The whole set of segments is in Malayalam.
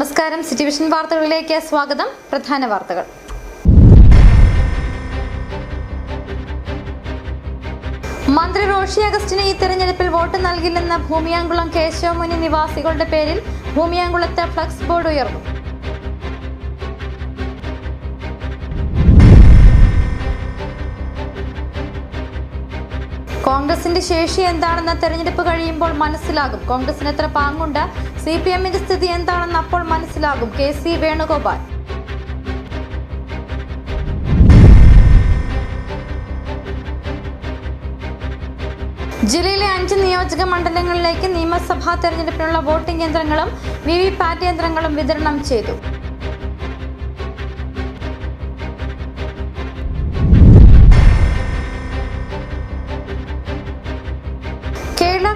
നമസ്കാരം, സിറ്റി വിഷൻ വാർത്തകളിലേക്ക് സ്വാഗതം. പ്രധാന വാർത്തകൾ. മന്ത്രി റോഷി അഗസ്റ്റിന് ഈ തെരഞ്ഞെടുപ്പിൽ വോട്ട് നൽകില്ലെന്ന ഭൂമിയാങ്കുളം കേശവമുനി നിവാസികളുടെ പേരിൽ ഭൂമിയാങ്കുളത്ത് ഫ്ലക്സ് ബോർഡ് ഉയർന്നു. കോൺഗ്രസിന്റെ ശേഷി എന്താണെന്ന് തെരഞ്ഞെടുപ്പ് കഴിയുമ്പോൾ മനസ്സിലാകും. കോൺഗ്രസിന് എത്ര പാങ്ങുണ്ട്, CPM-ന്റെ സ്ഥിതി എന്താണെന്ന് അപ്പോൾ മനസ്സിലാകും. KC വേണുഗോപാൽ. ജില്ലയിലെ 5 നിയോജക മണ്ഡലങ്ങളിലേക്ക് നിയമസഭാ തെരഞ്ഞെടുപ്പിനുള്ള വോട്ടിംഗ് യന്ത്രങ്ങളും VVPAT യന്ത്രങ്ങളും വിതരണം ചെയ്തു.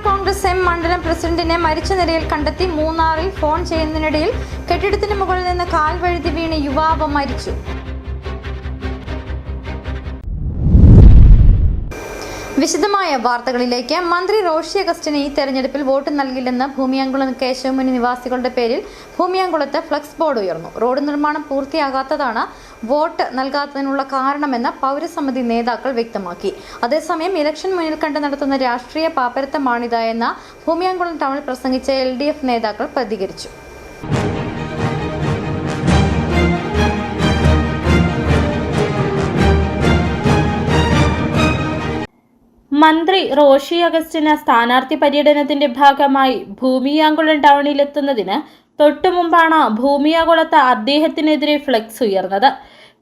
കോൺഗ്രസ് മണ്ഡലം പ്രസിഡന്റിനെ മരിച്ച നിലയിൽ കണ്ടെത്തി. മൂന്നാറിൽ ഫോൺ ചെയ്യുന്നതിനിടയിൽ കെട്ടിടത്തിന് മുകളിൽ നിന്ന് കാൽ വഴുതി വീണ് യുവാവ് മരിച്ചു. വിശദമായ വാർത്തകളിലേക്ക്. മന്ത്രി റോഷി അഗസ്റ്റിന് ഈ തെരഞ്ഞെടുപ്പിൽ വോട്ട് നൽകില്ലെന്ന് ഭൂമിയാങ്കുളം കേശവമുനി നിവാസികളുടെ പേരിൽ ഭൂമിയാങ്കുളത്ത് ഫ്ലക്സ് ബോർഡ് ഉയർന്നു. റോഡ് നിർമ്മാണം പൂർത്തിയാകാത്തതാണ് വോട്ട് നൽകാത്തതിനുള്ള കാരണമെന്ന് പൗരസമിതി നേതാക്കൾ വ്യക്തമാക്കി. അതേസമയം ഇലക്ഷൻ മുന്നിൽ കണ്ട് നടത്തുന്ന രാഷ്ട്രീയ പാപ്പരത്തമാണിത് എന്ന് ഭൂമിയാങ്കുളം ടൗണിൽ പ്രസംഗിച്ച LDF നേതാക്കൾ പ്രതികരിച്ചു. മന്ത്രി റോഷി അഗസ്റ്റിന് സ്ഥാനാർത്ഥി പര്യടനത്തിന്റെ ഭാഗമായി ഭൂമിയാങ്കുളം ടൗണിലെത്തുന്നതിന് തൊട്ടുമുമ്പാണ് ഭൂമിയാകുളത്ത് അദ്ദേഹത്തിനെതിരെ ഫ്ലെക്സ് ഉയർന്നത്.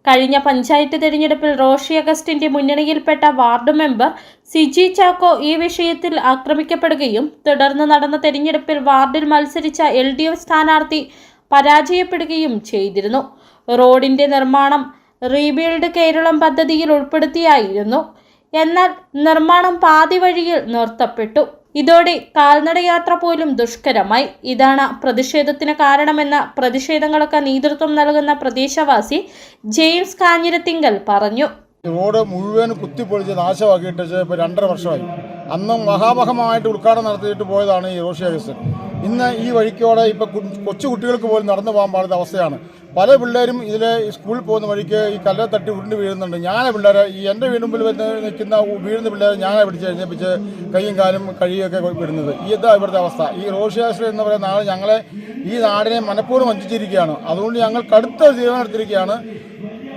കഴിഞ്ഞ പഞ്ചായത്ത് തെരഞ്ഞെടുപ്പിൽ റോഷി അഗസ്റ്റിന്റെ മുന്നണിയിൽപ്പെട്ട വാർഡ് മെമ്പർ സിജി ചാക്കോ ഈ വിഷയത്തിൽ ആക്രമിക്കപ്പെടുകയും തുടർന്ന് നടന്ന തെരഞ്ഞെടുപ്പിൽ വാർഡിൽ മത്സരിച്ച LDF സ്ഥാനാർത്ഥി പരാജയപ്പെടുകയും ചെയ്തിരുന്നു. റോഡിന്റെ നിർമ്മാണം റീബിൽഡ് കേരളം പദ്ധതിയിൽ ഉൾപ്പെടുത്തിയായിരുന്നു. എന്നാൽ നിർമ്മാണം പാതി വഴിയിൽ നിർത്തപ്പെട്ടു. ഇതോടെ കാൽനടയാത്ര പോലും ദുഷ്കരമായി. ഇതാണ് പ്രതിഷേധത്തിന് കാരണമെന്ന് പ്രതിഷേധങ്ങൾക്ക് നേതൃത്വം നൽകുന്ന പ്രദേശവാസി ജെയിംസ് കാഞ്ഞിരത്തിങ്കൽ പറഞ്ഞു. റോഡ് മുഴുവൻ കുത്തിപ്പൊളിച്ച് നാശമാക്കിയിട്ട് ഇപ്പോൾ 2.5 വർഷമായി. അന്നും മഹാമഹമായിട്ട് ഉദ്ഘാടനം നടത്തിയിട്ട് പോയതാണ് ഈ റോഷി അഗസ്റ്റിൻ. ഇന്ന് ഈ വഴിക്കോടെ ഇപ്പോൾ കൊച്ചു കുട്ടികൾക്ക് പോലും നടന്നു പോകാൻ പാടുന്ന അവസ്ഥയാണ്. പല പിള്ളേരും ഇതിൽ സ്കൂളിൽ പോകുന്ന വഴിക്ക് ഈ കല്ലെ തട്ടി ഉരുണ്ട് വീഴുന്നുണ്ട്. ഞാനെ പിള്ളേരെ എൻ്റെ വീടുമ്പിൽ നിൽക്കുന്ന വീഴുന്ന പിള്ളേരെ ഞാനെ പിടിച്ച് എഴുന്നേപ്പിച്ച് കൈയും കാലും കഴിയൊക്കെ വിടുന്നത്. ഇതാ ഇവിടുത്തെ അവസ്ഥ. ഈ റോഷി അഗസ്റ്റിൻ എന്ന് പറയുന്ന ആൾ ഞങ്ങളെ ഈ നാടിനെ മനഃപൂർവ്വം വഞ്ചിച്ചിരിക്കുകയാണ്. അതുകൊണ്ട് ഞങ്ങൾ കടുത്ത തീരുമാനം എടുത്തിരിക്കുകയാണ്.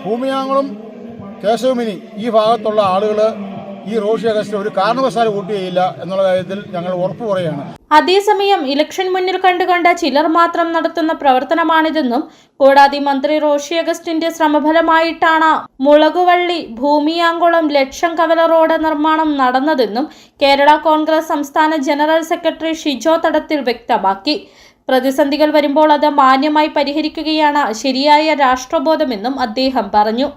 ഭൂമിയാങ്കുളം കേശവമുനി ഈ ഭാഗത്തുള്ള ആളുകൾ ഈ റോഷി അഗസ്റ്റിന് ഒരു കാരണവശാലും വോട്ട് ചെയ്യില്ല എന്നുള്ള കാര്യത്തിൽ ഞങ്ങൾ ഉറപ്പ് പറയുകയാണ്. അതേസമയം ഇലക്ഷൻ മുന്നിൽ കണ്ടുകൊണ്ട് ചിലർ മാത്രം നടത്തുന്ന പ്രവർത്തനമാണിതെന്നും കൂടാതെ മന്ത്രി റോഷി അഗസ്റ്റിന്റെ ശ്രമഫലമായിട്ടാണ് മുളകുവള്ളി ഭൂമിയാങ്കുളം ലക്ഷം കവല റോഡ് നിർമ്മാണം നടന്നതെന്നും കേരള കോൺഗ്രസ് സംസ്ഥാന ജനറൽ സെക്രട്ടറി ഷിജോ തടത്തിൽ വ്യക്തമാക്കി. പ്രതിസന്ധികൾ വരുമ്പോൾ അത് മാന്യമായി പരിഹരിക്കുകയാണ് ശരിയായ രാഷ്ട്രബോധമെന്നും അദ്ദേഹം പറഞ്ഞു.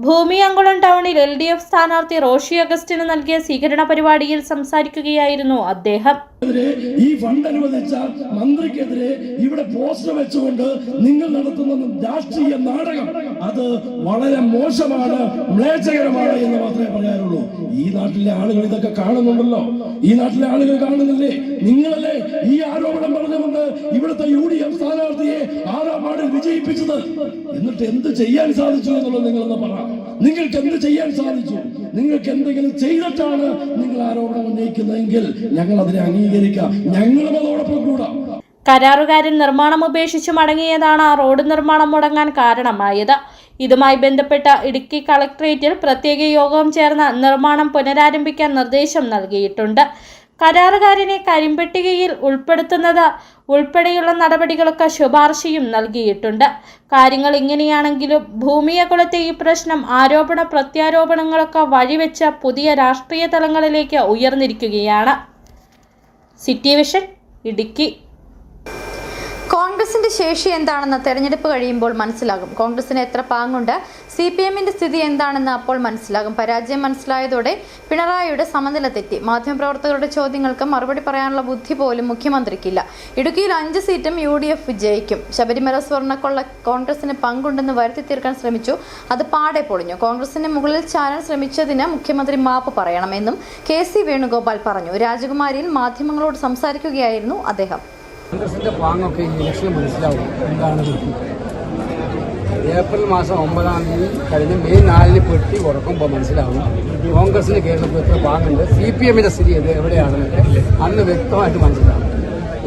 ഭൂമിയാങ്കുളം ടൗണിൽ LDF സ്ഥാനാർത്ഥി റോഷി അഗസ്റ്റിന് നൽകിയ സ്വീകരണ പരിപാടിയിൽ സംസാരിക്കുകയായിരുന്നു അദ്ദേഹം. ഈ ഫണ്ട് അനുവദിച്ച മന്ത്രിക്കെതിരെ ഇവിടെ പോസ്റ്റർ വെച്ചുകൊണ്ട് നിങ്ങൾ നടത്തുന്ന രാഷ്ട്രീയ നാടകം അത് വളരെ മോശമാണ്, മ്ലേച്ഛകരമാണ് എന്ന് മാത്രമേ പറയാനുള്ളൂ. ഈ നാട്ടിലെ ആളുകൾ ഇതൊക്കെ കാണുന്നുണ്ടല്ലോ. ഈ നാട്ടിലെ ആളുകൾ കാണുന്നില്ലേ? നിങ്ങളല്ലേ ഈ ആരോപണം പറഞ്ഞുകൊണ്ട് ഇവിടുത്തെ UDF സ്ഥാനാർത്ഥിയെ 6ാം വാർഡിൽ വിജയിപ്പിച്ചത്? എന്നിട്ട് എന്ത് ചെയ്യാൻ സാധിച്ചു എന്നുള്ളത് നിങ്ങളൊന്ന് പറ. നിങ്ങൾക്ക് എന്ത് ചെയ്യാൻ സാധിച്ചു? നിങ്ങൾക്ക് എന്തെങ്കിലും ചെയ്തിട്ടാണ് നിങ്ങൾ ആരോപണം ഉന്നയിക്കുന്നതെങ്കിൽ ഞങ്ങൾ അതിനെ അംഗീകരിക്കാം. ഞങ്ങളും അതോടൊപ്പം കൂടാം. കരാറുകാരൻ നിർമ്മാണം ഉപേക്ഷിച്ച് മടങ്ങിയതാണ് റോഡ് നിർമ്മാണം മുടങ്ങാൻ കാരണമായത്. ഇതുമായി ബന്ധപ്പെട്ട ഇടുക്കി കളക്ടറേറ്റിൽ പ്രത്യേക യോഗം ചേർന്ന് നിർമ്മാണം പുനരാരംഭിക്കാൻ നിർദ്ദേശം നൽകിയിട്ടുണ്ട്. കരാറുകാരനെ കരിമ്പട്ടികയിൽ ഉൾപ്പെടുത്തുന്നത് ഉൾപ്പെടെയുള്ള നടപടികൾക്ക് ശുപാർശയും നൽകിയിട്ടുണ്ട്. കാര്യങ്ങൾ ഇങ്ങനെയാണെങ്കിലും ഭൂമിയാകുളത്തെ ഈ പ്രശ്നം ആരോപണ പ്രത്യാരോപണങ്ങളൊക്കെ വഴിവെച്ച പുതിയ രാഷ്ട്രീയ തലങ്ങളിലേക്ക് ഉയർന്നിരിക്കുകയാണ്. City Vision Idukki. കോൺഗ്രസിന്റെ ശേഷി എന്താണെന്ന് തെരഞ്ഞെടുപ്പ് കഴിയുമ്പോൾ മനസ്സിലാകും. കോൺഗ്രസിന് എത്ര പാങ്ങുണ്ട്, CPM-ന്റെ സ്ഥിതി എന്താണെന്ന് അപ്പോൾ മനസ്സിലാകും. പരാജയം മനസ്സിലായതോടെ പിണറായിയുടെ സമനില തെറ്റി. മാധ്യമപ്രവർത്തകരുടെ ചോദ്യങ്ങൾക്ക് മറുപടി പറയാനുള്ള ബുദ്ധി പോലും മുഖ്യമന്ത്രിക്കില്ല. ഇടുക്കിയിൽ 5 സീറ്റും UDF വിജയിക്കും. ശബരിമല സ്വർണ്ണക്കൊള്ള കോൺഗ്രസിന് പങ്കുണ്ടെന്ന് വരുത്തി തീർക്കാൻ ശ്രമിച്ചു. അത് പാടെ പൊളിഞ്ഞു. കോൺഗ്രസിന് മുകളിൽ ചാരാൻ ശ്രമിച്ചതിന് മുഖ്യമന്ത്രി മാപ്പ് പറയണമെന്നും KC വേണുഗോപാൽ പറഞ്ഞു. രാജകുമാരിയിൽ മാധ്യമങ്ങളോട് സംസാരിക്കുകയായിരുന്നു അദ്ദേഹം. കോൺഗ്രസിന്റെ പാങ്ങൊക്കെ ഈ ഇലക്ഷൻ മനസ്സിലാവും എന്താണ് വൃത്തി. ഏപ്രിൽ മാസം 9-ാം തീയതി കഴിഞ്ഞ് മെയ് 4-ന് പെട്ടി ഉറക്കുമ്പോൾ മനസ്സിലാവും കോൺഗ്രസിന് കേരളത്തിൽ എത്ര പാങ്ങുണ്ട്, CPM-ന്റെ സ്ഥിതി എവിടെയാണെന്നൊക്കെ അന്ന് വ്യക്തമായിട്ട് മനസ്സിലാവും.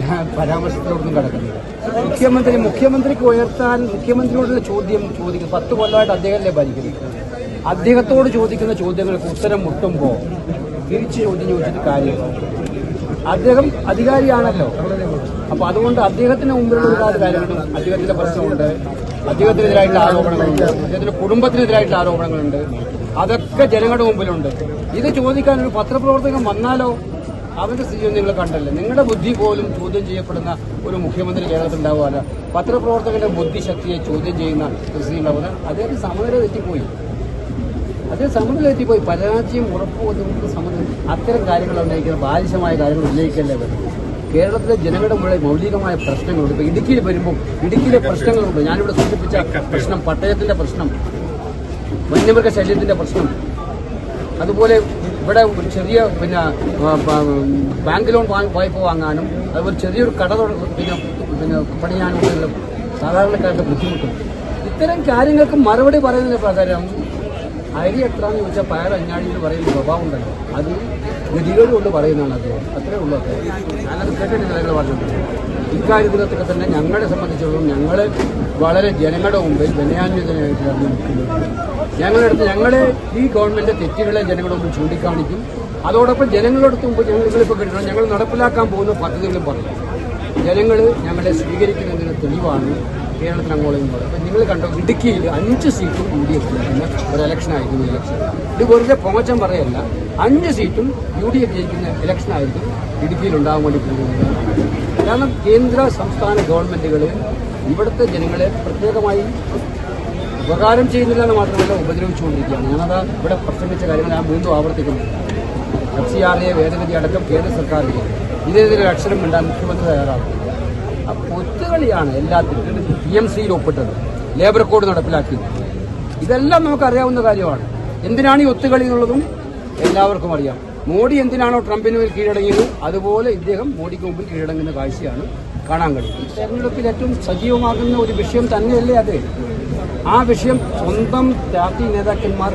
ഞാൻ പരാമർശത്തിലൊന്നും കിടക്കുന്നില്ല. മുഖ്യമന്ത്രിക്ക് ഉയർത്താൻ മുഖ്യമന്ത്രിയോടുള്ള ചോദ്യം ചോദിക്കും. 10 കൊല്ലമായിട്ട് അദ്ദേഹമല്ലേ ഭരിക്കുന്നത്. അദ്ദേഹത്തോട് ചോദിക്കുന്ന ചോദ്യങ്ങൾക്ക് ഉത്തരം മുട്ടുമ്പോൾ തിരിച്ച് ചോദ്യം ചോദിച്ചിട്ട് കാര്യമില്ല. അദ്ദേഹം അധികാരിയാണല്ലോ. അപ്പോൾ അതുകൊണ്ട് അദ്ദേഹത്തിന് മുമ്പിലുള്ള ഒരുപാട് കാര്യങ്ങളും, അദ്ദേഹത്തിന്റെ പ്രശ്നമുണ്ട്, അദ്ദേഹത്തിനെതിരായിട്ടുള്ള ആരോപണങ്ങളുണ്ട്, അദ്ദേഹത്തിന്റെ കുടുംബത്തിനെതിരായിട്ടുള്ള ആരോപണങ്ങളുണ്ട്, അതൊക്കെ ജനങ്ങളുടെ മുമ്പിലുണ്ട്. ഇത് ചോദിക്കാൻ ഒരു പത്രപ്രവർത്തകൻ വന്നാലോ അവരുടെ സ്ഥിതി നിങ്ങൾ കണ്ടല്ലേ. നിങ്ങളുടെ ബുദ്ധി പോലും ചോദ്യം ചെയ്യപ്പെടുന്ന ഒരു മുഖ്യമന്ത്രി കേരളത്തിൽ ഉണ്ടാവുകയല്ല. പത്രപ്രവർത്തകന്റെ ബുദ്ധിശക്തിയെ ചോദ്യം ചെയ്യുന്ന ഒരു സ്ഥിതി ഉണ്ടാവുന്നത് അദ്ദേഹത്തിന് സമനില തെറ്റിപ്പോയി. പരാജയം ഉറപ്പുവന്നുകൊണ്ട് സമനില. അത്തരം കാര്യങ്ങൾ ഉന്നയിക്കുന്ന ബാലിശമായ കാര്യങ്ങൾ ഉന്നയിക്കല്ലേ വരും. കേരളത്തിലെ ജനങ്ങളുടെ മുകളിൽ മൗലികമായ പ്രശ്നങ്ങളുണ്ട്. ഇപ്പോൾ ഇടുക്കിയിൽ വരുമ്പോൾ ഇടുക്കിയിലെ പ്രശ്നങ്ങളുണ്ട്. ഞാനിവിടെ സൂചിപ്പിച്ച പ്രശ്നം, പട്ടയത്തിന്റെ പ്രശ്നം, വന്യമൃഗ ശല്യത്തിന്റെ പ്രശ്നം, അതുപോലെ ഇവിടെ ഒരു ചെറിയ ബാങ്ക് ലോൺ വായ്പ വാങ്ങാനും അതുപോലെ ചെറിയൊരു കട പണിയാനും സാധാരണക്കാരുടെ ബുദ്ധിമുട്ടും. ഇത്തരം കാര്യങ്ങൾക്ക് മറുപടി പറയുന്നതിന് പ്രകാരം അരി എത്രാന്ന് ചോദിച്ചാൽ പയർ അഞ്ഞാടി എന്ന് പറയുന്ന സ്വഭാവം ഉണ്ടല്ലോ, അത് ഗതികേട് കൊണ്ട് പറയുന്നതാണ് അദ്ദേഹം. അത്രേ ഉള്ളൂ. ഞാനത് കേട്ടിട്ടില്ല എന്ന് പറഞ്ഞിട്ടുണ്ട്. ഇക്കാര്യത്തിലൊക്കെ തന്നെ ഞങ്ങളെ സംബന്ധിച്ചിടത്തോളം ഞങ്ങൾ വളരെ ജനങ്ങളുടെ മുമ്പിൽ വിനയാന്വിതനായിട്ടാണ് നിൽക്കുന്നത്. ഞങ്ങളെ ഈ ഗവൺമെന്റ് തെറ്റുകളെ ജനങ്ങളുടെ മുമ്പിൽ ചൂണ്ടിക്കാണിക്കും. അതോടൊപ്പം ജനങ്ങളോടൊത്ത് മുമ്പ് ഞങ്ങളിപ്പോൾ കിട്ടണം ഞങ്ങൾ നടപ്പിലാക്കാൻ പോകുന്ന പദ്ധതികളും പറയും. ജനങ്ങൾ ഞങ്ങളെ സ്വീകരിക്കുന്നതിന് തെളിവാണ് കേരളത്തിൽ അങ്ങോളം ഇങ്ങോളം. അപ്പം നിങ്ങൾ കണ്ടോ, ഇടുക്കിയിൽ 5 സീറ്റും UDF ജയിക്കുന്ന ഒരു ഇലക്ഷനായിരിക്കും ഇലക്ഷൻ. ഇത് വെറുതെ പൊങ്ങച്ചം പറയല്ല. 5 സീറ്റും UDF ജയിക്കുന്ന ഇലക്ഷനായിരിക്കും ഇടുക്കിയിൽ ഉണ്ടാകാൻ വേണ്ടി പോകുന്നത്. കാരണം കേന്ദ്ര സംസ്ഥാന ഗവൺമെന്റുകൾ ഇവിടുത്തെ ജനങ്ങളെ പ്രത്യേകമായി ഉപകാരം ചെയ്യുന്നില്ല എന്ന് മാത്രമല്ല ഉപദ്രവിച്ചുകൊണ്ടിരിക്കുകയാണ്. ഞാനത് ഇവിടെ പ്രസംഗിച്ച കാര്യങ്ങൾ ഞാൻ വീണ്ടും ആവർത്തിക്കുന്നു. FCRA ഭേദഗതി അടക്കം കേന്ദ്ര സർക്കാരിന് ഇതിനെതിരെ അക്ഷരം മിണ്ടാൻ മുഖ്യമന്ത്രി തയ്യാറാകും. ഒത്തുകളിയാണ് എല്ലാത്തിനും. PMCയിൽ ഒപ്പിട്ടത്, ലേബർ കോഡ് നടപ്പിലാക്കിയത്, ഇതെല്ലാം നമുക്കറിയാവുന്ന കാര്യമാണ്. എന്തിനാണ് ഈ ഒത്തുകളി എന്നുള്ളതും എല്ലാവർക്കും അറിയാം. മോഡി എന്തിനാണോ ട്രംപിന് മുന്നിൽ കീഴടങ്ങിയത് അതുപോലെ ഇദ്ദേഹം മോഡിക്ക് മുമ്പിൽ കീഴടങ്ങുന്ന കാഴ്ചയാണ് കാണാൻ കഴിയും. തെരഞ്ഞെടുപ്പിൽ ഏറ്റവും സജീവമാകുന്ന ഒരു വിഷയം തന്നെയല്ലേ അത്. ആ വിഷയം സ്വന്തം പാർട്ടി നേതാക്കന്മാർ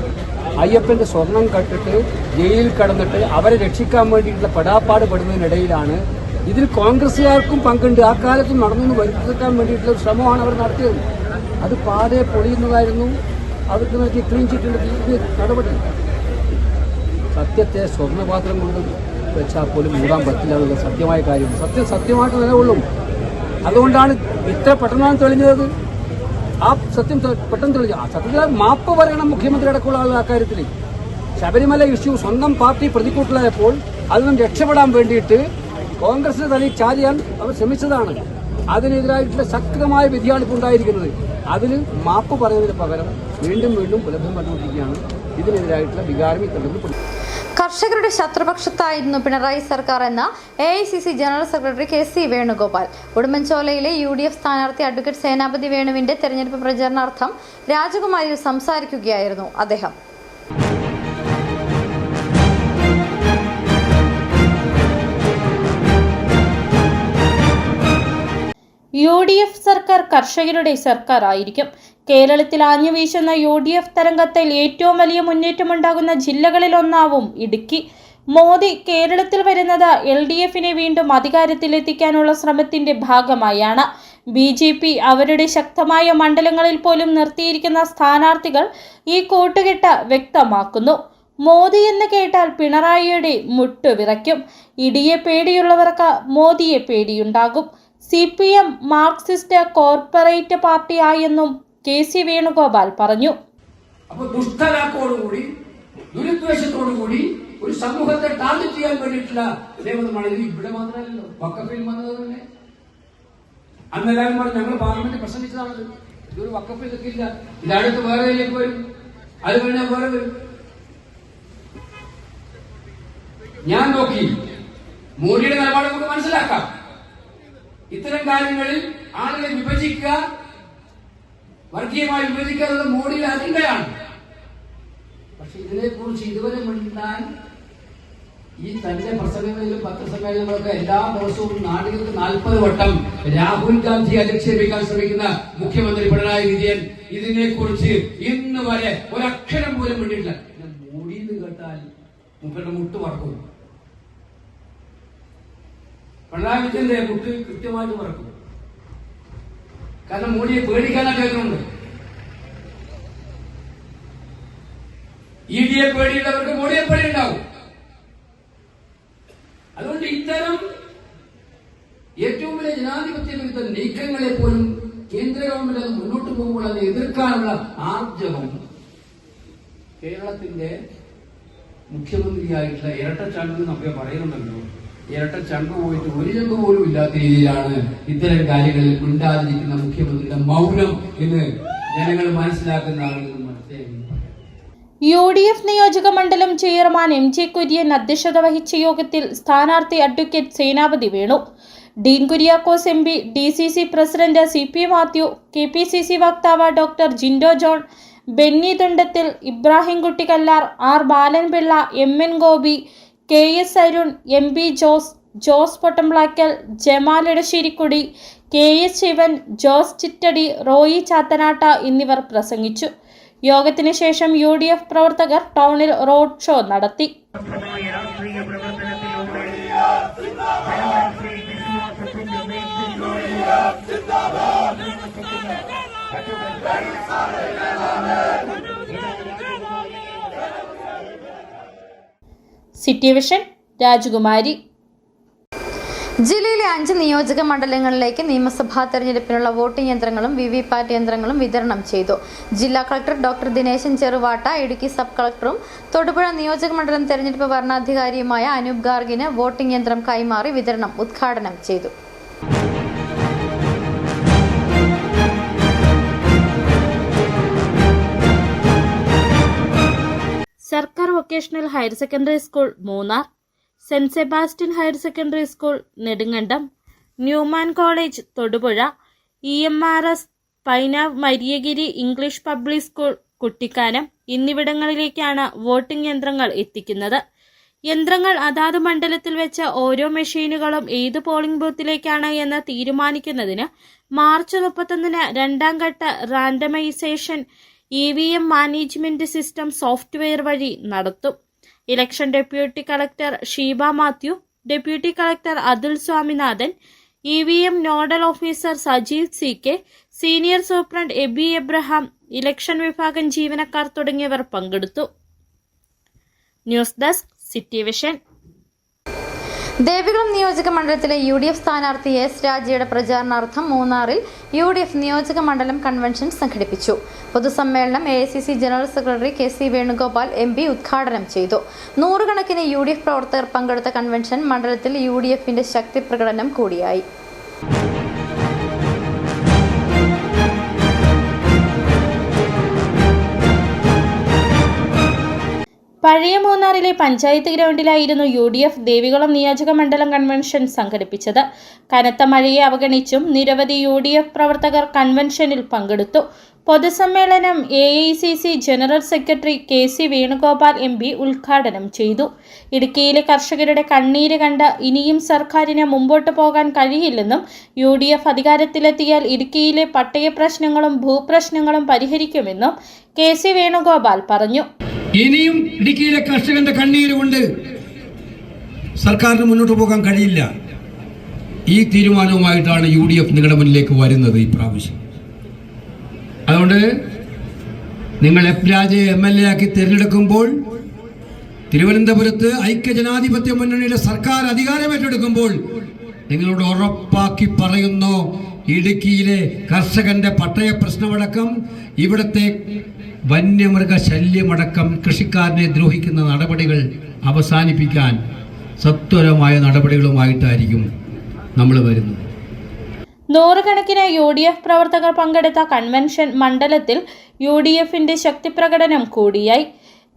അയ്യപ്പന്റെ സ്വർണം കട്ടിട്ട് ജയിലിൽ കടന്നിട്ട് അവരെ രക്ഷിക്കാൻ വേണ്ടിയിട്ടുള്ള പെടാപ്പാട് പെടുന്നതിനിടയിലാണ് ഇതിൽ കോൺഗ്രസുകാർക്കും പങ്കുണ്ട്. ആ കാലത്തും നടന്നു വരുത്താൻ വേണ്ടിയിട്ടുള്ള ഒരു ശ്രമമാണ് അവർ നടത്തിയത്. അത് പാടെ പൊളിയുന്നതായിരുന്നു. അവർക്ക് നോക്കി ക്ലീൻ ചിറ്റിന്റെ നടപടി. സത്യത്തെ സ്വർണ്ണപാത്രം കൊണ്ട് വെച്ചാൽ പോലും മൂടാൻ പറ്റില്ല എന്നുള്ള സത്യമായ കാര്യമാണ്. സത്യമായിട്ട് നിലകൊള്ളും. അതുകൊണ്ടാണ് ഇത്ര പെട്ടെന്നാണ് തെളിഞ്ഞത്. ആ സത്യം പെട്ടെന്ന് തെളിഞ്ഞു. ആ സത്യത്തിൽ മാപ്പ് പറയണം മുഖ്യമന്ത്രി അടക്കമുള്ള ആളുകൾ. അക്കാര്യത്തിൽ ശബരിമല ഇഷ്യൂ സ്വന്തം പാർട്ടി പ്രതിക്കൂട്ടിലായപ്പോൾ അതിൽ നിന്നും രക്ഷപ്പെടാൻ വേണ്ടിയിട്ട് കോൺഗ്രസിന്റെ തലയിൽ ചാരിയാൻ അവർ ശ്രമിച്ചതാണ്. അതിനെതിരായിട്ടുള്ള ശക്തമായ വ്യതിയാണിപ്പുണ്ടായിരിക്കുന്നത്. അതിന് മാപ്പ് പറയുന്നതിന് പകരം വീണ്ടും പുലഭം കണ്ടുകൊണ്ടിരിക്കുകയാണ്. ഇതിനെതിരായിട്ടുള്ള വികാരം ഇത്തരത്തിൽ. കർഷകരുടെ ശത്രുപക്ഷത്തായിരുന്നു പിണറായി സർക്കാർ എന്ന AICC general secretary KC Venugopal. ഉടുമ്പൻചോലയിലെ UDF സ്ഥാനാർത്ഥി അഡ്വക്കേറ്റ് സേനാപതി വേണുവിന്റെ തെരഞ്ഞെടുപ്പ് പ്രചരണാർത്ഥം രാജകുമാരിയിൽ സംസാരിക്കുകയായിരുന്നു അദ്ദേഹം. UDF സർക്കാർ കർഷകരുടെ സർക്കാർ ആയിരിക്കും. കേരളത്തിൽ ആഞ്ഞുവീശുന്ന UDF തരംഗത്തിൽ ഏറ്റവും വലിയ മുന്നേറ്റമുണ്ടാകുന്ന ജില്ലകളിലൊന്നാവും ഇടുക്കി. മോദി കേരളത്തിൽ വരുന്നത് LDFനെ വീണ്ടും അധികാരത്തിലെത്തിക്കാനുള്ള ശ്രമത്തിന്റെ ഭാഗമായാണ്. BJP അവരുടെ ശക്തമായ മണ്ഡലങ്ങളിൽ പോലും നിർത്തിയിരിക്കുന്ന സ്ഥാനാർത്ഥികൾ ഈ കൂട്ടുകെട്ട് വ്യക്തമാക്കുന്നു. മോദി എന്ന് കേട്ടാൽ പിണറായിയുടെ മുട്ടുവിറയ്ക്കും. ഇടിയെ പേടിയുള്ളവർക്ക് മോദിയെ പേടിയുണ്ടാകും. CPM മാർക്സിസ്റ്റ് കോർപ്പറേറ്റ് പാർട്ടിയായെന്നും KC വേണുഗോപാൽ പറഞ്ഞു. അപ്പോൾ ദുഷ്ടലാക്കോടുകൂടി ദുരുദ്ദേശത്തോടുകൂടി ഒരു സമൂഹത്തെ ടാർഗറ്റ് ചെയ്യാൻ വേണ്ടിയിട്ടുള്ള നിയമമാണ്. ഇത് ഇവിടെ മാത്രമല്ലല്ലോ, വഖഫിൽ വന്നത് തന്നെ. അന്നെല്ലാവരും പറഞ്ഞു ഞങ്ങൾ പാർലമെന്റ് പ്രസംഗിച്ചതാണത്. ഇതൊരു വഖഫിൽ നിൽക്കില്ല, ഇതടുത്ത് വേറെയിലേക്ക് വരും, അത് കഴിഞ്ഞാൽ വേറെ വരും. ഞാൻ നോക്കി മോഡിയുടെ നിലപാട് നമുക്ക് മനസ്സിലാക്കാം. ഇത്തരം കാര്യങ്ങളിൽ ആളുകളെ വിഭജിക്കുക, വർഗീയമായി വിഭജിക്കുക എന്നത് മോഡിയുടെ അജണ്ടയാണ്. പക്ഷെ ഇതിനെക്കുറിച്ച് ഇതുവരെ മിണ്ടാൻ ഈ തന്റെ പ്രസംഗങ്ങളിലും പത്രസമ്മേളനങ്ങളൊക്കെ എല്ലാ ദിവസവും നാടുകൾക്ക് 40 വട്ടം രാഹുൽ ഗാന്ധി അധിക്ഷേപിക്കാൻ ശ്രമിക്കുന്ന മുഖ്യമന്ത്രി പിണറായി വിജയൻ ഇതിനെക്കുറിച്ച് ഇന്ന് വരെ ഒരക്ഷരം പോലും വേണ്ടിയിട്ടില്ല. മോഡി എന്ന് കേട്ടാൽ മുഖയുടെ മുട്ട് പറക്കും. പിണറായി വിജയന്റെ മുട്ട് കൃത്യമായിട്ട് പറക്കും. കാരണം മോഡിയെ പേടിക്കാൻ അദ്ദേഹത്തിനുണ്ട്. ED പേടിയുള്ളവർക്ക് മോഡിയെ പേടിയുണ്ടാവും. അതുകൊണ്ട് ഇത്തരം ഏറ്റവും വലിയ ജനാധിപത്യ വിരുദ്ധ നീക്കങ്ങളെ പോലും കേന്ദ്ര ഗവൺമെന്റ് അത് മുന്നോട്ട് പോകുമ്പോൾ അത് എതിർക്കാനുള്ള ആർജവം കേരളത്തിന്റെ മുഖ്യമന്ത്രിയായിട്ടുള്ള ഇരട്ടച്ചങ്ക് എന്നൊക്കെ പറയുന്നുണ്ടല്ലോ. ഇരട്ടച്ചങ്ക് പോയിട്ട് ഒരു ചങ്ക് പോലും ഇല്ലാത്ത രീതിയിലാണ് ഇത്തരം കാര്യങ്ങളിൽ മിണ്ടാതിരിക്കുന്ന മുഖ്യമന്ത്രിയുടെ മൗനം എന്ന് ജനങ്ങൾ മനസ്സിലാക്കുന്ന ആളുകൾ മനസ്സിലാക്കി. UDF നിയോജക മണ്ഡലം ചെയർമാൻ MJ കുര്യൻ അധ്യക്ഷത വഹിച്ച യോഗത്തിൽ സ്ഥാനാർത്ഥി advocate Senapathi Venu, Dean Kuriakose MP, DCC president CP Mathew, KPCC വക്താവ് doctor Jindo John, Benny Thundathil, Ibrahim Kuttikkallar, R Balanpilla, MN Gopi, KS Arun, MP Jose, Jose Pottamplackal, Jamal Edasserikkudi, KS Shivan, Jose Chittady, Roy Chathanatta എന്നിവർ പ്രസംഗിച്ചു. യോഗത്തിന് ശേഷം UDF പ്രവർത്തകർ ടൗണിൽ റോഡ് ഷോ നടത്തി. City Vision Rajakumari. ജില്ലയിലെ 5 നിയോജക മണ്ഡലങ്ങളിലേക്ക് നിയമസഭാ തെരഞ്ഞെടുപ്പിനുള്ള വോട്ടിംഗ് യന്ത്രങ്ങളും VVPAT യന്ത്രങ്ങളും വിതരണം ചെയ്തു. ജില്ലാ collector doctor Dineshan Cheruvatta, Idukki sub കളക്ടറും തൊടുപുഴ നിയോജക മണ്ഡലം തെരഞ്ഞെടുപ്പ് വരണാധികാരിയുമായ അനൂപ് ഗാർഗിന് വോട്ടിംഗ് യന്ത്രം കൈമാറി വിതരണം ഉദ്ഘാടനം ചെയ്തു. സർക്കാർ vocational higher secondary school Munnar, saint Sebastian higher secondary school Nedumkandam, Newman college Thodupuzha, EMRS Painavu Mariagiri English public school Kuttikkanam എന്നിവിടങ്ങളിലേക്കാണ് വോട്ടിംഗ് യന്ത്രങ്ങൾ എത്തിക്കുന്നത്. യന്ത്രങ്ങൾ അതാത് മണ്ഡലത്തിൽ വെച്ച ഓരോ മെഷീനുകളും ഏത് പോളിംഗ് ബൂത്തിലേക്കാണ് എന്ന് തീരുമാനിക്കുന്നതിന് മാർച്ച് 31-ന് 2ാം ഘട്ട randomisation EVM management system software വഴി നടത്തും. Election deputy collector Sheeba Mathew, deputy collector Athul Swaminathan, EVM nodal officer Sajeev CK, senior superintendent Abi Abraham, election വിഭാഗം ജീവനക്കാർ തുടങ്ങിയവർ പങ്കെടുത്തു. News desk city vision. Devikulam നിയോജക മണ്ഡലത്തിലെ UDF സ്ഥാനാർത്ഥി S രാജയുടെ പ്രചാരണാർത്ഥം മൂന്നാറിൽ UDF നിയോജക മണ്ഡലം കൺവെൻഷൻ സംഘടിപ്പിച്ചു. പൊതുസമ്മേളനം AICC general secretary KC Venugopal MP ഉദ്ഘാടനം ചെയ്തു. 100 കണക്കിന് UDF പ്രവർത്തകർ പങ്കെടുത്ത കൺവെൻഷൻ മണ്ഡലത്തിൽ UDFന്റെ ശക്തി പ്രകടനം കൂടിയായി. പഴയ മൂന്നാറിലെ പഞ്ചായത്ത് ഗ്രൗണ്ടിലായിരുന്നു UDF ദേവികുളം നിയോജക മണ്ഡലം കൺവെൻഷൻ സംഘടിപ്പിച്ചത്. കനത്ത മഴയെ അവഗണിച്ചും നിരവധി UDF പ്രവർത്തകർ കൺവെൻഷനിൽ പങ്കെടുത്തു. പൊതുസമ്മേളനം AICC general secretary KC Venugopal MP ഉദ്ഘാടനം ചെയ്തു. ഇടുക്കിയിലെ കർഷകരുടെ കണ്ണീര് കണ്ട് ഇനിയും സർക്കാരിന് മുമ്പോട്ട് പോകാൻ കഴിയില്ലെന്നും UDF അധികാരത്തിലെത്തിയാൽ ഇടുക്കിയിലെ പട്ടയ പ്രശ്നങ്ങളും ഭൂപ്രശ്നങ്ങളും പരിഹരിക്കുമെന്നും KC വേണുഗോപാൽ പറഞ്ഞു. ഇനിയും ഇടുക്കിയിലെ കർഷകന്റെ കണ്ണീര് കൊണ്ട് സർക്കാരിന് മുന്നോട്ട് പോകാൻ കഴിയില്ല. ഈ തീരുമാനവുമായിട്ടാണ് UDF നിങ്ങളുടെ മുന്നിലേക്ക് വരുന്നത് ഈ പ്രാവശ്യം. അതുകൊണ്ട് നിങ്ങൾ F രാജയെ MLA ആക്കി തിരഞ്ഞെടുക്കുമ്പോൾ, തിരുവനന്തപുരത്ത് ഐക്യജനാധിപത്യ മുന്നണിയുടെ സർക്കാർ അധികാരം ഏറ്റെടുക്കുമ്പോൾ നിങ്ങളോട് ഉറപ്പാക്കി പറയുന്നു, ഇടുക്കിയിലെ കർഷകന്റെ പട്ടയ പ്രശ്നമടക്കം ഇവിടുത്തെ വന്യമൃഗ ശല്യമടക്കം കൃഷിക്കാരനെ ദ്രോഹിക്കുന്ന നടപടികൾ അവസാനിപ്പിക്കാൻ സത്വരമായ നടപടികളുമായിട്ടായിരിക്കും നമ്മൾ വരുന്നത്. 100 കണക്കിന് UDF പ്രവർത്തകർ പങ്കെടുത്ത കൺവെൻഷൻ മണ്ഡലത്തിൽ UDFന്റെ ശക്തിപ്രകടനം കൂടിയായി.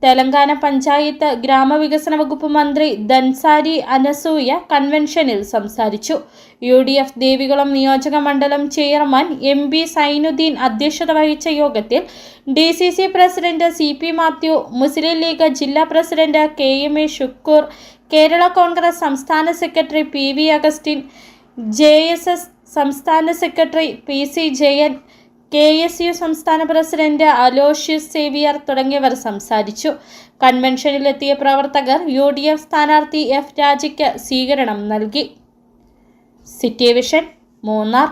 തെലങ്കാന പഞ്ചായത്ത് ഗ്രാമവികസന വകുപ്പ് മന്ത്രി ധൻസാരി അനസൂയ കൺവെൻഷനിൽ സംസാരിച്ചു. UDF ദേവികുളം നിയോജക മണ്ഡലം ചെയർമാൻ MP സൈനുദ്ദീൻ അധ്യക്ഷത വഹിച്ച യോഗത്തിൽ DCC പ്രസിഡന്റ് CP മാത്യു, മുസ്ലിം ലീഗ് ജില്ലാ പ്രസിഡന്റ് KMA ഷുക്കൂർ, കേരള കോൺഗ്രസ് സംസ്ഥാന സെക്രട്ടറി PV അഗസ്റ്റിൻ, JSS സംസ്ഥാന സെക്രട്ടറി PC ജയൻ, KSU സംസ്ഥാന പ്രസിഡന്റ് അലോഷ്യസ് സേവിയർ തുടങ്ങിയവർ സംസാരിച്ചു. കൺവെൻഷനിലെത്തിയ പ്രവർത്തകർ UDF സ്ഥാനാർത്ഥി F രാജയ്ക്ക് സ്വീകരണം നൽകി. City vision, Munnar.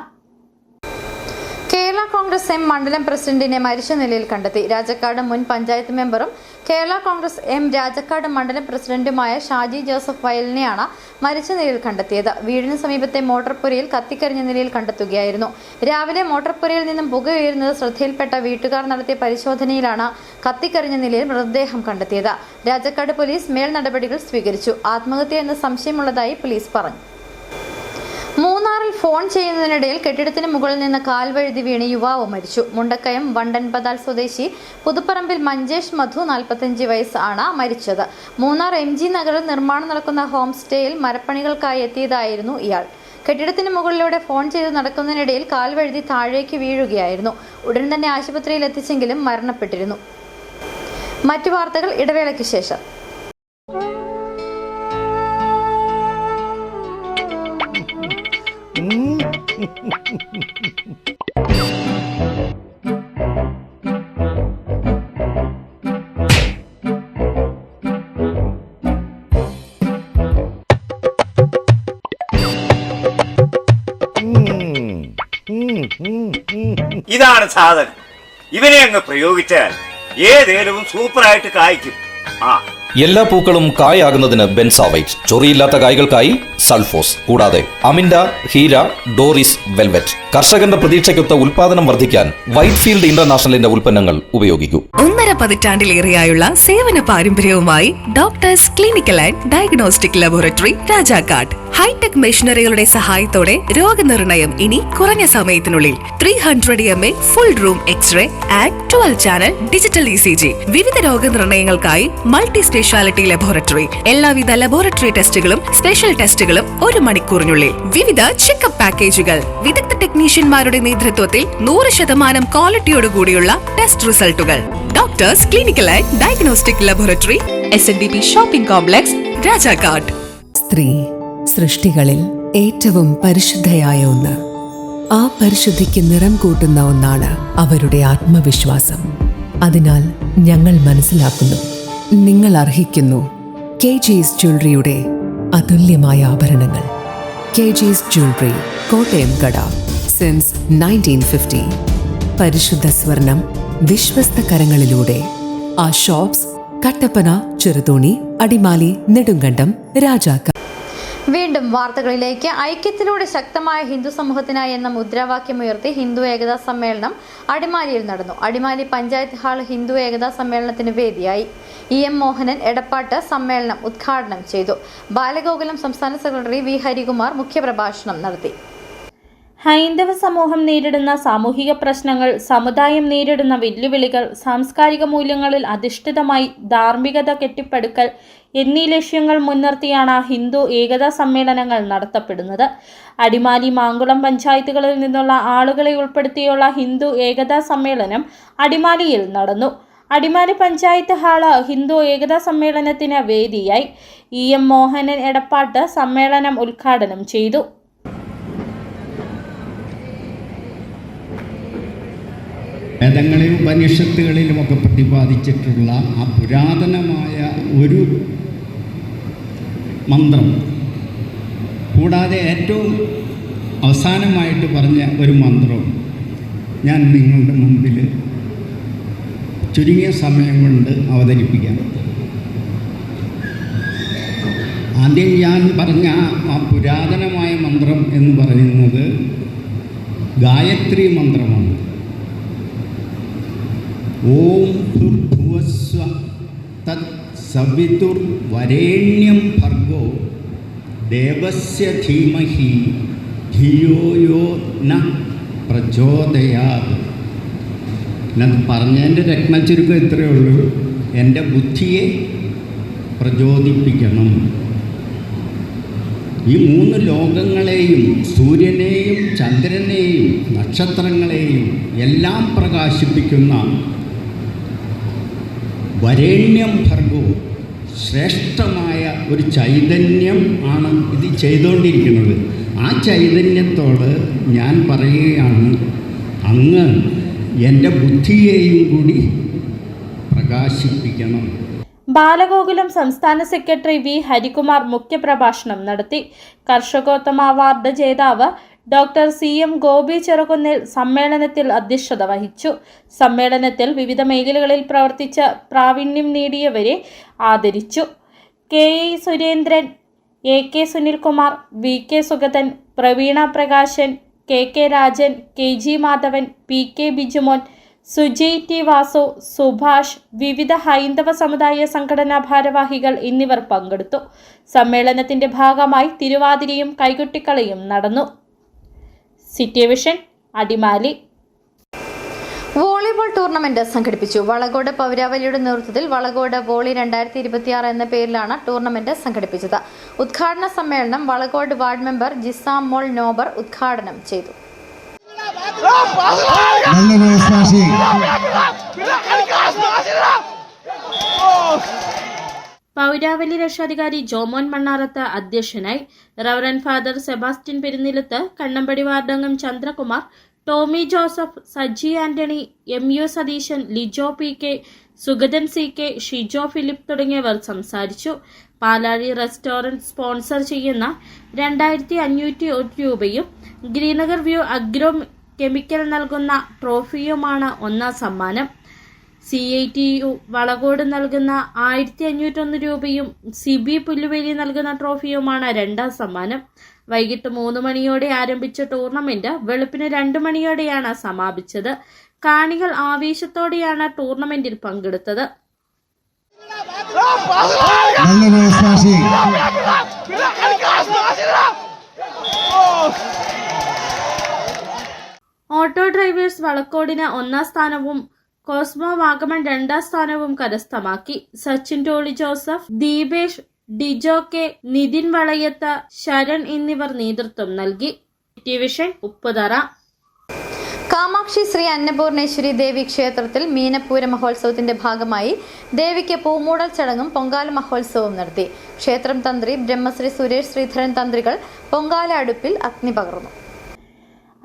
Kerala Congress M മണ്ഡലം പ്രസിഡന്റിനെ മരിച്ച നിലയിൽ കണ്ടെത്തി. രാജക്കാട് മുൻ പഞ്ചായത്ത് മെമ്പറും കേരള കോൺഗ്രസ് എം രാജക്കാട് മണ്ഡലം പ്രസിഡന്റുമായ ഷാജി ജോസഫ് വയലിനെയാണ് മരിച്ച നിലയിൽ കണ്ടെത്തിയത്. വീടിന് സമീപത്തെ മോട്ടോർ പുരയിൽ കത്തിക്കരിഞ്ഞ നിലയിൽ കണ്ടെത്തുകയായിരുന്നു. രാവിലെ മോട്ടോർ പുരയിൽ നിന്നും പുക ഉയരുന്നത് ശ്രദ്ധയിൽപ്പെട്ട വീട്ടുകാർ നടത്തിയ പരിശോധനയിലാണ് കത്തിക്കരിഞ്ഞ നിലയിൽ മൃതദേഹം കണ്ടെത്തിയത്. രാജക്കാട് പോലീസ് മേൽ നടപടികൾ സ്വീകരിച്ചു. ആത്മഹത്യ എന്ന സംശയമുള്ളതായി പോലീസ് പറഞ്ഞു. മൂന്നാറിൽ ഫോൺ ചെയ്യുന്നതിനിടയിൽ കെട്ടിടത്തിന് മുകളിൽ നിന്ന് കാൽവഴുതി വീണ് യുവാവ് മരിച്ചു. മുണ്ടക്കയം വണ്ടൻപതാൽ സ്വദേശി പുതുപ്പറമ്പിൽ മഞ്ചേഷ് മധു 45 വയസ്സ് ആണ് മരിച്ചത്. മൂന്നാർ MG നഗറിൽ നിർമ്മാണം നടക്കുന്ന ഹോം സ്റ്റേയിൽ മരപ്പണികൾക്കായി എത്തിയതായിരുന്നു ഇയാൾ. കെട്ടിടത്തിന് മുകളിലൂടെ ഫോൺ ചെയ്ത് നടക്കുന്നതിനിടയിൽ കാൽവഴുതി താഴേക്ക് വീഴുകയായിരുന്നു. ഉടൻ തന്നെ ആശുപത്രിയിൽ എത്തിച്ചെങ്കിലും മരണപ്പെട്ടിരുന്നു. മറ്റു വാർത്തകൾ ഇടവേളയ്ക്ക് ശേഷം. ഇതാണ് സാധനം. ഇവനെ അങ്ങ് പ്രയോഗിച്ചാൽ ഏതേലും സൂപ്പറായിട്ട് കായ്ക്കും. എല്ലാ പൂക്കളും കായാകുന്നതിന് ബെൻസാവൈറ്റ്, ചൊറിയില്ലാത്ത കായ്കൾക്കായി സൾഫോസ്, കൂടാതെ അമിൻഡ, ഹീര, ഡോറിസ്, വെൽവെറ്റ്. കർഷകന്റെ പ്രതീക്ഷയ്ക്കൊത്ത ഉൽപാദനം വർദ്ധിക്കാൻ വൈറ്റ്ഫീൽഡ് ഇന്റർനാഷണലിന്റെ ഉൽപ്പന്നങ്ങൾ ഉപയോഗിക്കൂ. 1.5 പതിറ്റാണ്ടിലേറെയായുള്ള സേവന പാരമ്പര്യവുമായി doctors clinical and diagnostic laboratory Rajakkad. Hi-tech മെഷീനറികളുടെ സഹായത്തോടെ രോഗനിർണയം ഇനി കുറഞ്ഞ സമയത്തിനുള്ളിൽ. 300 ml full room x-ray and 12 channel digital ECG. വിവിധ രോഗനിർണയങ്ങൾക്കായി മൾട്ടി സ്പെഷ്യാലിറ്റി ലബോറട്ടറി. എല്ലാവിധ ലബോറട്ടറി ടെസ്റ്റുകളും സ്പെഷ്യൽ ടെസ്റ്റുകളും 1 മണിക്കൂറിനുള്ളിൽ. വിവിധ ചെക്കപ്പ് പാക്കേജുകൾ. വിദഗ്ധ ടെക്നീഷ്യന്മാരുടെ നേതൃത്വത്തിൽ 100% ക്വാളിറ്റിയോടുകൂടിയുള്ള ടെസ്റ്റ് റിസൾട്ടുകൾ. Doctors clinical and diagnostic laboratory, SNDP shopping complex, Rajakkad. സ്ത്രീ സൃഷ്ടികളിൽ ഏറ്റവും പരിശുദ്ധയായ ഒന്ന്. ആ പരിശുദ്ധിക്ക് നിറം കൂട്ടുന്ന ഒന്നാണ് അവരുടെ ആത്മവിശ്വാസം. അതിനാൽ ഞങ്ങൾ മനസ്സിലാക്കുന്നു, നിങ്ങൾ അർഹിക്കുന്നു KG's ജ്വല്ലറിയുടെ അതുല്യമായ ആഭരണങ്ങൾ. KG's ജ്വല്ലറി, കോട്ടയം കട, സിൻസ് 1950. പരിശുദ്ധ സ്വർണം വിശ്വസ്ത കരങ്ങളിലൂടെ. ആ ഷോപ്സ് കട്ടപ്പന, ചെറുതോണി, അടിമാലി, നെടുങ്കണ്ടം, രാജാക്കാട്. വീണ്ടും വാർത്തകളിലേക്ക്. ഐക്യത്തിലൂടെ ശക്തമായ ഹിന്ദു സമൂഹത്തിനായി എന്ന മുദ്രാവാക്യമുയർത്തി ഹിന്ദു ഏകതാ സമ്മേളനം അടിമാലിയിൽ നടന്നു. അടിമാലി പഞ്ചായത്ത് ഹാൾ ഹിന്ദു ഏകതാ സമ്മേളനത്തിന് വേദിയായി. EM മോഹനൻ എടപ്പാട്ട് സമ്മേളനം ഉദ്ഘാടനം ചെയ്തു. ബാലഗോകുലം സംസ്ഥാന സെക്രട്ടറി V ഹരികുമാർ മുഖ്യപ്രഭാഷണം നടത്തി. ഹൈന്ദവ സമൂഹം നേരിടുന്ന സാമൂഹിക പ്രശ്നങ്ങൾ, സമുദായം നേരിടുന്ന വെല്ലുവിളികൾ, സാംസ്കാരിക മൂല്യങ്ങളിൽ അധിഷ്ഠിതമായി ധാർമ്മികത കെട്ടിപ്പടുക്കൽ എന്നീ ലക്ഷ്യങ്ങൾ മുൻനിർത്തിയാണ് ഹിന്ദു ഏകതാ സമ്മേളനങ്ങൾ നടത്തപ്പെടുന്നത്. അടിമാലി, മാങ്കുളം പഞ്ചായത്തുകളിൽ നിന്നുള്ള ആളുകളെ ഉൾപ്പെടുത്തിയുള്ള ഹിന്ദു ഏകതാ സമ്മേളനം അടിമാലിയിൽ നടന്നു. അടിമാലി പഞ്ചായത്ത് ഹാള് ഹിന്ദു ഏകതാ സമ്മേളനത്തിന് വേദിയായി. EM മോഹനൻ എടപ്പാട്ട് സമ്മേളനം ഉദ്ഘാടനം ചെയ്തു. വേദങ്ങളിലും ഉപനിഷത്തുകളിലുമൊക്കെ പ്രതിപാദിച്ചിട്ടുള്ള ആ പുരാതനമായ ഒരു മന്ത്രം, കൂടാതെ ഏറ്റവും അവസാനമായിട്ട് പറഞ്ഞ ഒരു മന്ത്രം ഞാൻ നിങ്ങളുടെ മുമ്പിൽ ചുരുങ്ങിയ സമയം കൊണ്ട് അവതരിപ്പിക്കാം. ആദ്യം ഞാൻ പറഞ്ഞ ആ പുരാതനമായ മന്ത്രം എന്ന് പറയുന്നത് ഗായത്രി മന്ത്രമാണ്. ഓം ഭൂർഭുവസ്വ തത് സവിതുർ വരേണ്യം ഭർഗോ ദേവസ്യ ധീമഹി ധിയോ യോ ന പ്രചോദയാത്. എന്നത് പറഞ്ഞതിൻ്റെ രത്നച്ചുരുക്കം ഇത്രയേ ഉള്ളൂ. എൻ്റെ ബുദ്ധിയെ പ്രചോദിപ്പിക്കണം. ഈ 3 ലോകങ്ങളെയും, സൂര്യനെയും ചന്ദ്രനെയും നക്ഷത്രങ്ങളെയും എല്ലാം പ്രകാശിപ്പിക്കുന്ന വരേണ്യം ഭർഗോ, ശ്രേഷ്ഠമായ ഒരു ചൈതന്യം ആണ് ഇത് ചെയ്തുകൊണ്ടിരിക്കുന്നത്. ആ ചൈതന്യത്തോട് ഞാൻ പറയുകയാണ്, അങ്ങ് എൻ്റെ ബുദ്ധിയെയും കൂടി പ്രകാശിപ്പിക്കണം. ബാലഗോകുലം സംസ്ഥാന സെക്രട്ടറി വി ഹരികുമാർ മുഖ്യപ്രഭാഷണം നടത്തി. കർഷകോത്തമ അവാർഡ് ജേതാവ് ഡോക്ടർ CM ഗോപി ചെറുകുന്നിൽ സമ്മേളനത്തിൽ അധ്യക്ഷത വഹിച്ചു. സമ്മേളനത്തിൽ വിവിധ മേഖലകളിൽ പ്രവർത്തിച്ച് പ്രാവീണ്യം നേടിയവരെ ആദരിച്ചു. KE Surendran, AK Sunilkumar, VK Sugathan, Praveena Prakashan, KK Rajan, KG Madhavan, PK Bijumon, Sujay T Vasu, Subhash, വിവിധ ഹൈന്ദവ സമുദായ സംഘടനാ ഭാരവാഹികൾ എന്നിവർ പങ്കെടുത്തു. സമ്മേളനത്തിന്റെ ഭാഗമായി തിരുവാതിരയും കൈകൊട്ടിക്കളിയും നടന്നു. City vision, Adimali. Volleyball tournament സംഘടിപ്പിച്ചു. വളകോട് പൗരാവലിയുടെ നേതൃത്വത്തിൽ വളകോട് വോളി 2026 എന്ന പേരിലാണ് ടൂർണമെന്റ് സംഘടിപ്പിച്ചത്. ഉദ്ഘാടന സമ്മേളനം വളകോട് വാർഡ് മെമ്പർ ജിസാം മോൾ നോബർ ഉദ്ഘാടനം ചെയ്തു. പൗരാവലി രക്ഷാധികാരി ജോമോൻ മണ്ണാറത്ത് അധ്യക്ഷനായി. റവറൻ ഫാദർ സെബാസ്റ്റ്യൻ പെരുന്നിലത്ത്, കണ്ണമ്പടി വാർഡംഗം Chandrakumar, Tomy Joseph, Saji Antony, MU Satheesan, Lijo PK, Sugathan CK, Shijo Philip തുടങ്ങിയവർ സംസാരിച്ചു. പാലാഴി റെസ്റ്റോറന്റ് സ്പോൺസർ ചെയ്യുന്ന 2501 രൂപയും ഗ്രീനഗർ വ്യൂ അഗ്രോ കെമിക്കൽ നൽകുന്ന ട്രോഫിയുമാണ് ഒന്നാം സമ്മാനം. CITU വളകോട് നൽകുന്ന 1501 രൂപയും സിബി പുല്ലുവേലി നൽകുന്ന ട്രോഫിയുമാണ് രണ്ടാം സമ്മാനം. വൈകിട്ട് 3 മണിയോടെ ആരംഭിച്ച ടൂർണമെന്റ് വെളുപ്പിന് 2 മണിയോടെയാണ് സമാപിച്ചത്. കാണികൾ ആവേശത്തോടെയാണ് ടൂർണമെന്റിൽ പങ്കെടുത്തത്. ഓട്ടോ ഡ്രൈവേഴ്സ് വളക്കോടിന് 1ാം സ്ഥാനവും കോസ്മോ വാഗമൺ 2ാം സ്ഥാനവും കരസ്ഥമാക്കി. സച്ചിൻ ടോളി ജോസഫ്, ദീപേഷ്, ഡിജോ കെ, നിതിൻ വളയത്ത്, ശരൺ എന്നിവർ നേതൃത്വം നൽകി. ഡിവിഷൻ ഉപ്പുതറ. കാമാക്ഷി ശ്രീ അന്നപൂർണേശ്വരി ദേവി ക്ഷേത്രത്തിൽ മീനപ്പൂര മഹോത്സവത്തിന്റെ ഭാഗമായി ദേവിക്ക് പൂമൂടൽ ചടങ്ങും പൊങ്കാല മഹോത്സവവും നടത്തി. ക്ഷേത്രം തന്ത്രി ബ്രഹ്മശ്രീ സുരേഷ് ശ്രീധരൻ തന്ത്രികൾ പൊങ്കാല അടുപ്പിൽ അഗ്നി പകർന്നു.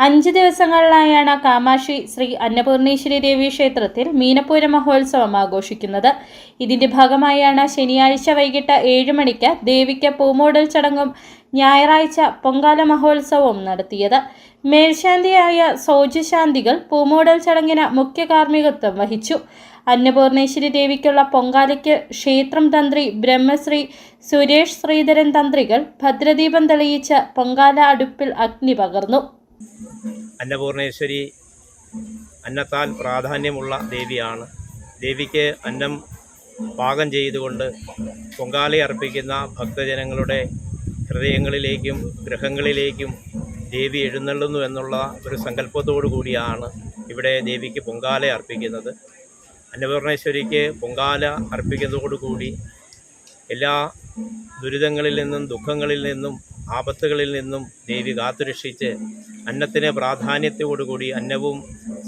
5 ദിവസങ്ങളിലായാണ് കാമാക്ഷി ശ്രീ അന്നപൂർണേശ്വരി ദേവി ക്ഷേത്രത്തിൽ മീനപ്പൂര മഹോത്സവം ആഘോഷിക്കുന്നത്. ഇതിന്റെ ഭാഗമായാണ് ശനിയാഴ്ച വൈകിട്ട് 7 മണിക്ക് ദേവിക്ക് പൂമൂടൽ ചടങ്ങും ഞായറാഴ്ച പൊങ്കാല മഹോത്സവവും നടത്തിയത്. മേൽശാന്തിയായ സോജുശാന്തികൾ പൂമൂടൽ ചടങ്ങിന് മുഖ്യ കാർമ്മികത്വം വഹിച്ചു. അന്നപൂർണേശ്വരി ദേവിക്കുള്ള പൊങ്കാലയ്ക്ക് ക്ഷേത്രം തന്ത്രി ബ്രഹ്മശ്രീ സുരേഷ് ശ്രീധരൻ തന്ത്രികൾ ഭദ്രദീപം തെളിയിച്ച് പൊങ്കാല അടുപ്പിൽ അഗ്നി പകർന്നു. അന്നപൂർണേശ്വരി അന്നത്താൽ പ്രാധാന്യമുള്ള ദേവിയാണ്. ദേവിക്ക് അന്നം പാകം ചെയ്തുകൊണ്ട് പൊങ്കാല അർപ്പിക്കുന്ന ഭക്തജനങ്ങളുടെ ഹൃദയങ്ങളിലേക്കും ഗൃഹങ്ങളിലേക്കും ദേവി എഴുന്നള്ളുന്നു എന്നുള്ള ഒരു സങ്കല്പത്തോടു കൂടിയാണ് ഇവിടെ ദേവിക്ക് പൊങ്കാല അർപ്പിക്കുന്നത്. അന്നപൂർണേശ്വരിക്ക് പൊങ്കാല അർപ്പിക്കുന്നതോടുകൂടി എല്ലാ ദുരിതങ്ങളിൽ നിന്നും ദുഃഖങ്ങളിൽ നിന്നും ആപത്തുകളിൽ നിന്നും ദേവി കാത്തുരക്ഷിച്ച് അന്നത്തിന് പ്രാധാന്യത്തോടുകൂടി അന്നവും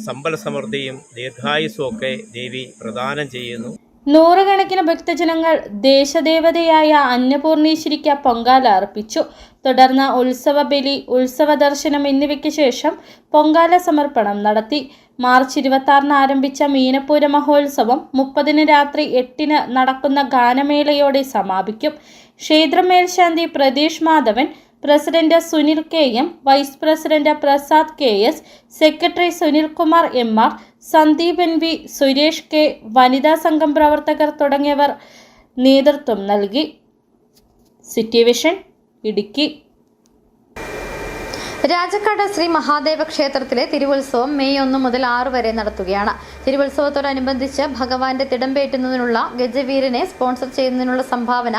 സമ്പൽ സമൃദ്ധിയും ദീർഘായുസ്സും ഒക്കെ ദേവി പ്രദാനം ചെയ്യുന്നു. നൂറുകണക്കിന് ഭക്തജനങ്ങൾ ദേശദേവതയായ അന്നപൂർണേശ്വരിക്ക് പൊങ്കാല അർപ്പിച്ചു. തുടർന്ന് ഉത്സവ ബലി, ഉത്സവ ദർശനം എന്നിവയ്ക്ക് ശേഷം പൊങ്കാല സമർപ്പണം നടത്തി. മാർച്ച് 26 ആരംഭിച്ച മീനപ്പൂര മഹോത്സവം 30 രാത്രി 8 നടക്കുന്ന ഗാനമേളയോടെ സമാപിക്കും. ക്ഷേത്രം മേൽശാന്തി Pratheesh Madhavan, president Sunil KM, vice president Prasad KS, secretary Sunilkumar MR, Sandeep NV, Suresh K, വനിതാ സംഘം പ്രവർത്തകർ തുടങ്ങിയവർ നേതൃത്വം നൽകി. City Vision, Idukki. രാജക്കാട് ശ്രീ മഹാദേവ ക്ഷേത്രത്തിലെ തിരുവുത്സവം മെയ് 1 മുതൽ 6 വരെ നടത്തുകയാണ്. തിരുവുത്സവത്തോടനുബന്ധിച്ച് ഭഗവാന്റെ തിടമ്പേറ്റുന്നതിനുള്ള ഗജവീരനെ സ്പോൺസർ ചെയ്യുന്നതിനുള്ള സംഭാവന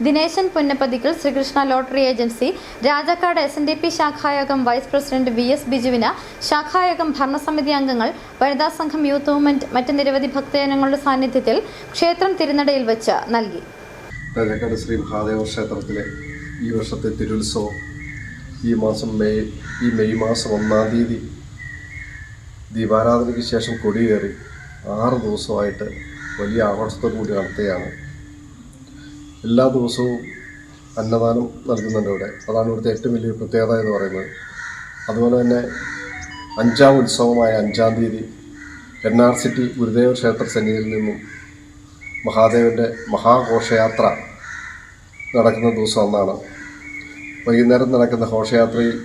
Dineshan Punnappathikkal Sreekrishna lottery agency Rajakkad SNDP ശാഖായോഗം വൈസ് പ്രസിഡന്റ് VS ബിജുവിന് ശാഖായോഗം ഭരണസമിതി അംഗങ്ങൾ, വനിതാ സംഘം, യൂത്ത് മൂവ്മെന്റ്, മറ്റ് നിരവധി ഭക്തജനങ്ങളുടെ സാന്നിധ്യത്തിൽ ക്ഷേത്രം തിരുനടയിൽ വെച്ച് നൽകി. രാജക്കാട് ശ്രീ മഹാദേവ ക്ഷേത്രത്തിലെ ഈ വർഷത്തെ തിരുവുത്സവം ഈ മെയ് മാസം 1-ാം തീയതി ദീപാരാധനയ്ക്ക് ശേഷം കൊടിയേറി 6 ദിവസമായിട്ട് വലിയ ആഘോഷത്തോടു കൂടി നടത്തുകയാണ്. എല്ലാ ദിവസവും അന്നദാനം നൽകുന്നുണ്ട് ഇവിടെ. അതാണ് ഇവിടുത്തെ ഏറ്റവും വലിയ പ്രത്യേകത എന്ന് പറയുന്നത്. അതുപോലെ തന്നെ 5ാം ഉത്സവമായ 5ാം തീയതി NRCT ഗുരുദേവ ക്ഷേത്ര സന്നിധിയിൽ നിന്നും മഹാദേവൻ്റെ മഹാഘോഷയാത്ര നടക്കുന്ന ദിവസം അന്നാണ്. വൈകുന്നേരം നടക്കുന്ന ഘോഷയാത്രയിൽ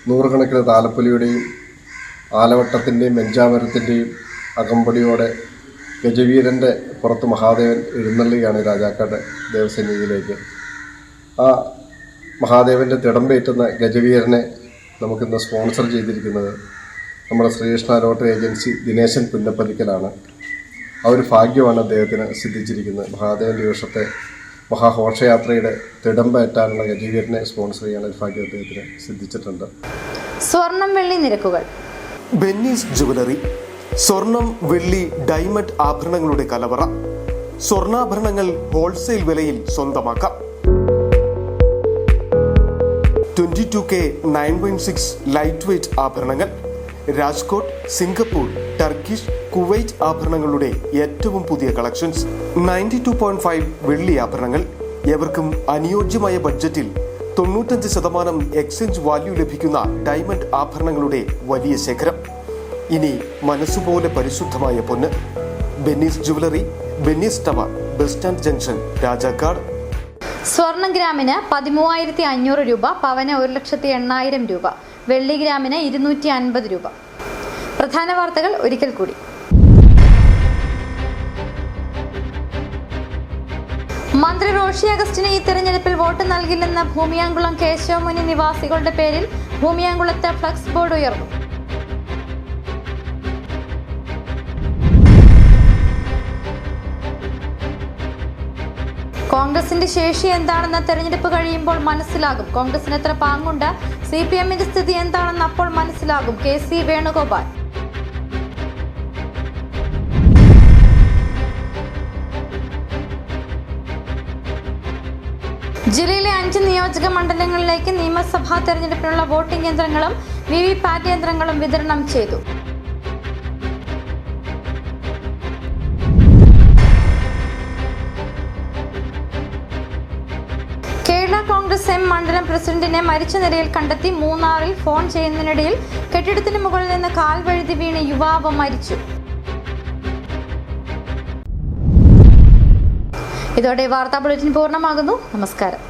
നൂറുകണക്കിന് താലപ്പൊലിയുടെയും ആലവട്ടത്തിൻ്റെയും വെഞ്ചാമരത്തിൻ്റെയും അകമ്പടിയോടെ ഗജവീരൻ്റെ പുറത്ത് മഹാദേവൻ എഴുന്നള്ളുകയാണ് രാജാക്കാട് ദേവസന്നിധിയിലേക്ക്. ആ മഹാദേവൻ്റെ തിടമ്പേറ്റുന്ന ഗജവീരനെ നമുക്കിന്ന് സ്പോൺസർ ചെയ്തിരിക്കുന്നത് നമ്മുടെ ശ്രീകൃഷ്ണ ലോട്ടറി ഏജൻസി ദിനേശൻ പുന്നപ്പലിക്കലാണ്. ആ ഒരു ഭാഗ്യമാണ് അദ്ദേഹത്തിന് സിദ്ധിച്ചിരിക്കുന്നത്. മഹാദേവൻ്റെ ഈ വർഷത്തെ മഹാഘോഷയാത്രയുടെ തിടമ്പേറ്റാനുള്ള ഗജവീരനെ സ്പോൺസർ ചെയ്യാനുള്ള ഒരു ഭാഗ്യം അദ്ദേഹത്തിന് സിദ്ധിച്ചിട്ടുണ്ട്. സ്വർണം വെള്ളി നിരക്കുകൾ. ബെന്നീസ് ജുവലറി സ്വർണം വെള്ളി ഡയമണ്ട് ആഭരണങ്ങളുടെ കലവറ. സ്വർണ്ണാഭരണങ്ങൾ ഹോൾസെയിൽ വിലയിൽ സ്വന്തമാക്കാം. 22K 9.6 ലൈറ്റ് വെയ്റ്റ് ആഭരണങ്ങൾ. രാജ്കോട്ട്, സിംഗപ്പൂർ, ടർക്കിഷ്, കുവൈറ്റ് ആഭരണങ്ങളുടെ ഏറ്റവും പുതിയ കളക്ഷൻസ്. 92.5 വെള്ളി ആഭരണങ്ങൾ. ഏവർക്കും അനുയോജ്യമായ ബഡ്ജറ്റിൽ 95% എക്സ്ചേഞ്ച് വാല്യൂ ലഭിക്കുന്ന ഡയമണ്ട് ആഭരണങ്ങളുടെ വലിയ ശേഖരം. ഇനി മനസ്സുപോലെ പരിശുദ്ധമായ പൊന്ന്. Benny's jewellery, Benny's tower, bus stand junction, Rajakkad. സ്വർണം ഗ്രാമിന് 13,500 രൂപ, പവന് 1,80,000 രൂപ, വെള്ളി ഗ്രാമിന് 250 രൂപ. പ്രധാന വാർത്തകൾ ഒരിക്കൽ കൂടി. മന്ത്രി റോഷി അഗസ്റ്റിന് ഈ തെരഞ്ഞെടുപ്പിൽ വോട്ട് നൽകില്ലെന്ന ഭൂമിയാങ്കുളം കേശവമുനി നിവാസികളുടെ പേരിൽ ഭൂമിയാങ്കുളത്ത് ഫ്ലക്സ് ബോർഡ് ഉയർന്നു. കോൺഗ്രസിന്റെ ശേഷി എന്താണെന്ന് തെരഞ്ഞെടുപ്പ് കഴിയുമ്പോൾ മനസ്സിലാകും. കോൺഗ്രസിന് എത്ര പാങ്ങുണ്ട്, CPMന്റെ സ്ഥിതി എന്താണെന്ന് അപ്പോൾ മനസ്സിലാകും. KC വേണുഗോപാൽ. ജില്ലയിലെ 5 നിയോജക മണ്ഡലങ്ങളിലേക്ക് നിയമസഭാ തെരഞ്ഞെടുപ്പിനുള്ള വോട്ടിംഗ് യന്ത്രങ്ങളും VVPAT യന്ത്രങ്ങളും വിതരണം ചെയ്തു. കേരള കോൺഗ്രസ് M മണ്ഡലം പ്രസിഡന്റിനെ മരിച്ച നിലയിൽ കണ്ടെത്തി. മൂന്നാറിൽ ഫോൺ ചെയ്യുന്നതിനിടയിൽ കെട്ടിടത്തിന് മുകളിൽ നിന്ന് കാൽ വഴുതി വീണ് യുവാവ് മരിച്ചു. ഇതോടെ വാർത്താ ബുള്ളറ്റിൻ പൂർണ്ണമാകുന്നു. നമസ്കാരം.